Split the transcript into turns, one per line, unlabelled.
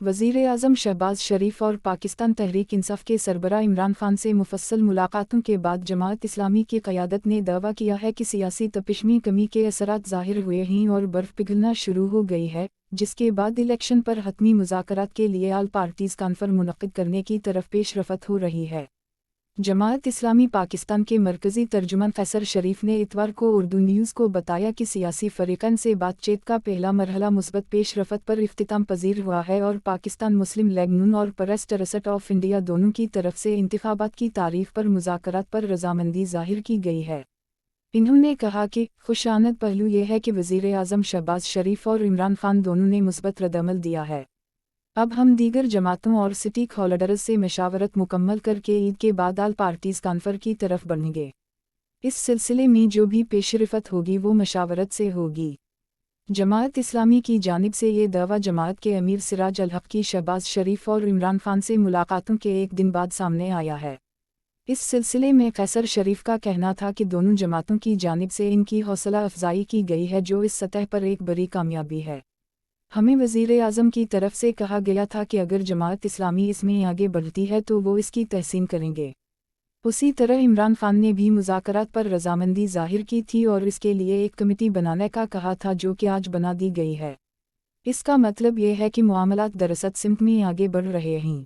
वज़ीर-ए-आज़म शहबाज शरीफ और पाकिस्तान तहरीक इंसाफ के सरबराह इमरान खान से मुफस्सल मुलाकातों के बाद जमात इस्लामी की क़यादत ने दावा किया है कि सियासी तपिश में कमी के असरात ज़ाहिर हुए हैं और बर्फ़ पिघलना शुरू हो गई है, जिसके बाद इलेक्शन पर हतमी मुज़ाकरात के लिए आल पार्टीज़ कॉन्फ्रेंस मुनक़्क़िद करने की तरफ पेशरफ़्त हो रही है। जमात इस्लामी पाकिस्तान के मरकज़ी तर्जुमान कैसर शरीफ ने इतवार को उर्दू न्यूज़ को बताया कि सियासी फ़रीक़ैन से बातचीत का पहला मरहला मुस्बत पेशरफ़्त पर इख्तिताम पज़ीर हुआ है और पाकिस्तान मुस्लिम लीग नून और प्रेस ट्रस्ट ऑफ इंडिया दोनों की तरफ से इंतख़ाबात की तारीख़ पर मुज़ाकरात पर रज़ामंदी ज़ाहिर की गई है। इन्होंने कहा कि खुशानद पहलू ये है कि वज़ीर-ए-आज़म शहबाज शरीफ और इमरान खान दोनों ने मुस्बत रद्द-अमल दिया है। अब हम दीगर जमातों और स्टेक होल्डर्स से मशावरत मुकम्मल करके ईद के बाद आल पार्टीज़ कॉन्फ्रेंस की तरफ बढ़ेंगे। इस सिलसिले में जो भी पेशरफ़्त होगी वो मशावरत से होगी। जमात इस्लामी की जानिब से ये दावा जमात के अमीर सिराज अल हक़ की शहबाज शरीफ और इमरान खान से मुलाकातों के एक दिन बाद सामने आया है। इस सिलसिले में कैसर शरीफ का कहना था कि दोनों जमातों की जानिब से इनकी हौसला अफजाई की गई है, जो इस सतह पर एक बड़ी कामयाबी है। हमें वज़ीर-ए-आज़म की तरफ से कहा गया था कि अगर जमात इस्लामी इसमें आगे बढ़ती है तो वो इसकी तहसीन करेंगे। उसी तरह इमरान खान ने भी मुज़ाकरात पर रज़ामंदी ज़ाहिर की थी और इसके लिए एक कमेटी बनाने का कहा था, जो कि आज बना दी गई है। इसका मतलब ये है कि मामलात दरअसल सिमत में आगे बढ़ रहे हैं।